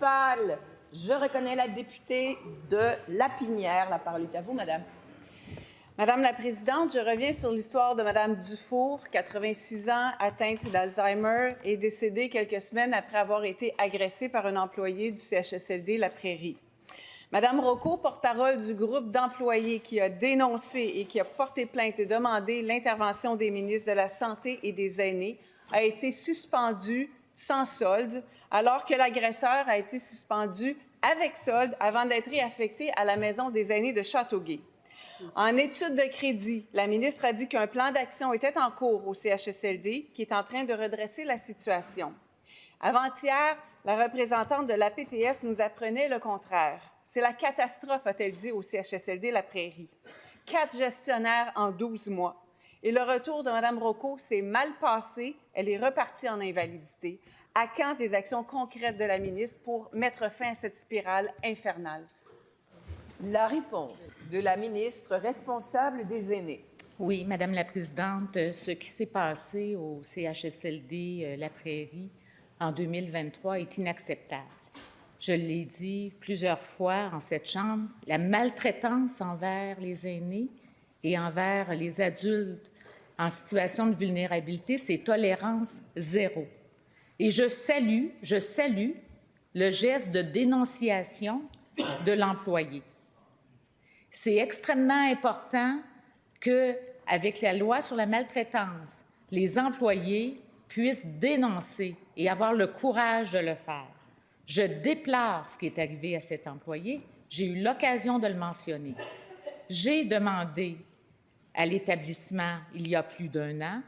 municipale. Je reconnais la députée de Lapinière. La parole est à vous, madame. Madame la Présidente, je reviens sur l'histoire de Madame Dufour, 86 ans, atteinte d'Alzheimer et décédée quelques semaines après avoir été agressée par un employé du CHSLD La Prairie. Madame Rocco, porte-parole du groupe d'employés qui a dénoncé et qui a porté plainte et demandé l'intervention des ministres de la Santé et des Aînés, a été suspendue sans solde, alors que l'agresseur a été suspendu avec solde avant d'être réaffecté à la Maison des Aînés de Châteauguay. En étude de crédit, la ministre a dit qu'un plan d'action était en cours au CHSLD qui est en train de redresser la situation. Avant-hier, la représentante de l'APTS nous apprenait le contraire. C'est la catastrophe, a-t-elle dit au CHSLD La Prairie. 4 gestionnaires en 12 mois. Et le retour de Mme Rocco s'est mal passé. Elle est repartie en invalidité. À quand des actions concrètes de la ministre pour mettre fin à cette spirale infernale? La réponse de la ministre responsable des aînés. Oui, Madame la Présidente, ce qui s'est passé au CHSLD La Prairie en 2023 est inacceptable. Je l'ai dit plusieurs fois en cette Chambre, la maltraitance envers les aînés et envers les adultes en situation de vulnérabilité, c'est tolérance zéro. Et je salue le geste de dénonciation de l'employé. C'est extrêmement important qu'avec la loi sur la maltraitance, les employés puissent dénoncer et avoir le courage de le faire. Je déplore ce qui est arrivé à cet employé. J'ai eu l'occasion de le mentionner. J'ai demandé à l'établissement, il y a plus d'1 an,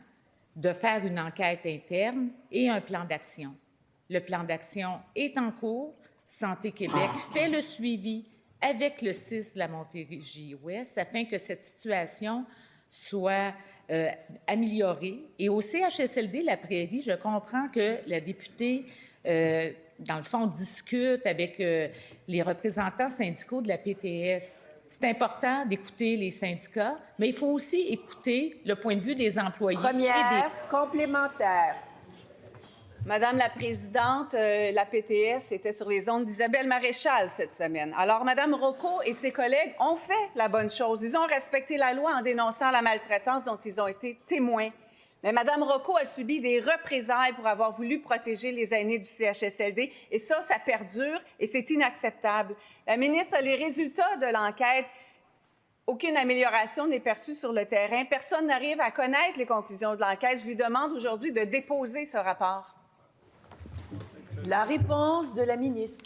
de faire une enquête interne et un plan d'action. Le plan d'action est en cours. Santé Québec fait le suivi avec le CIS de la Montérégie-Ouest afin que cette situation soit améliorée. Et au CHSLD La Prairie, je comprends que la députée, dans le fond, discute avec les représentants syndicaux de la PTS. C'est important d'écouter les syndicats, mais il faut aussi écouter le point de vue des employés. Première, complémentaire. Madame la Présidente, la PTS était sur les ondes d'Isabelle Maréchal cette semaine. Alors, Madame Rocco et ses collègues ont fait la bonne chose. Ils ont respecté la loi en dénonçant la maltraitance dont ils ont été témoins. Mais Mme Rocco a subi des représailles pour avoir voulu protéger les aînés du CHSLD. Et ça perdure et c'est inacceptable. La ministre a les résultats de l'enquête. Aucune amélioration n'est perçue sur le terrain. Personne n'arrive à connaître les conclusions de l'enquête. Je lui demande aujourd'hui de déposer ce rapport. La réponse de la ministre.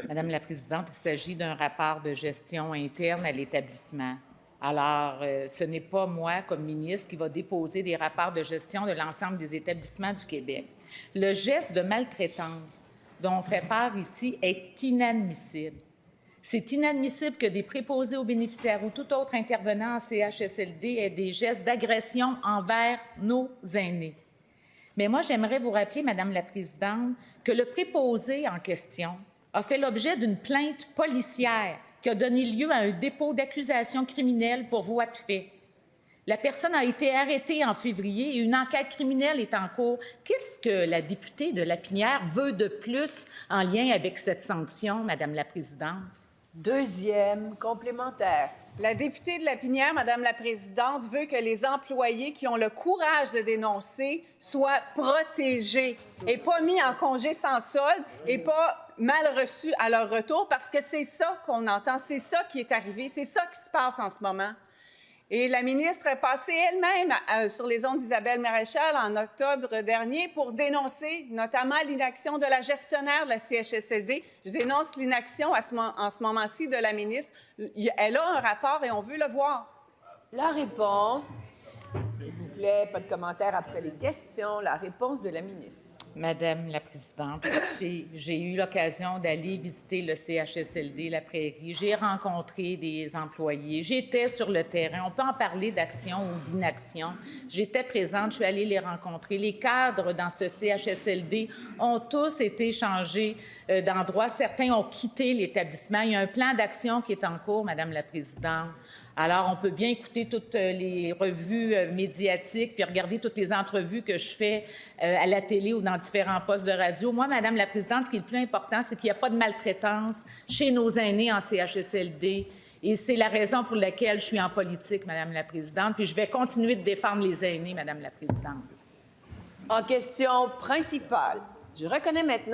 Madame la Présidente, il s'agit d'un rapport de gestion interne à l'établissement. Alors, ce n'est pas moi, comme ministre, qui va déposer des rapports de gestion de l'ensemble des établissements du Québec. Le geste de maltraitance dont on fait part ici est inadmissible. C'est inadmissible que des préposés aux bénéficiaires ou tout autre intervenant en CHSLD aient des gestes d'agression envers nos aînés. Mais moi, j'aimerais vous rappeler, Madame la Présidente, que le préposé en question a fait l'objet d'une plainte policière qui a donné lieu à un dépôt d'accusation criminelle pour voie de fait. La personne a été arrêtée en février et une enquête criminelle est en cours. Qu'est-ce que la députée de Lapinière veut de plus en lien avec cette sanction, Madame la Présidente? Deuxième, complémentaire. La députée de Lapinière, Madame la Présidente, veut que les employés qui ont le courage de dénoncer soient protégés et pas mis en congé sans solde et pas mal reçus à leur retour parce que c'est ça qu'on entend, c'est ça qui est arrivé, c'est ça qui se passe en ce moment. Et la ministre est passée elle-même sur les ondes d'Isabelle Maréchal en octobre dernier pour dénoncer notamment l'inaction de la gestionnaire de la CHSLD. Je dénonce l'inaction en ce moment-ci de la ministre. Elle a un rapport et on veut le voir. La réponse, s'il vous plaît, pas de commentaires après les questions. La réponse de la ministre. Madame la Présidente, j'ai eu l'occasion d'aller visiter le CHSLD La Prairie. J'ai rencontré des employés. J'étais sur le terrain. On peut en parler d'action ou d'inaction. J'étais présente. Je suis allée les rencontrer. Les cadres dans ce CHSLD ont tous été changés d'endroit. Certains ont quitté l'établissement. Il y a un plan d'action qui est en cours, Madame la Présidente. Alors, on peut bien écouter toutes les revues médiatiques puis regarder toutes les entrevues que je fais à la télé ou dans différents postes de radio. Moi, Madame la Présidente, ce qui est le plus important, c'est qu'il n'y a pas de maltraitance chez nos aînés en CHSLD. Et c'est la raison pour laquelle je suis en politique, Madame la Présidente. Puis je vais continuer de défendre les aînés, Madame la Présidente. En question principale, je reconnais maintenant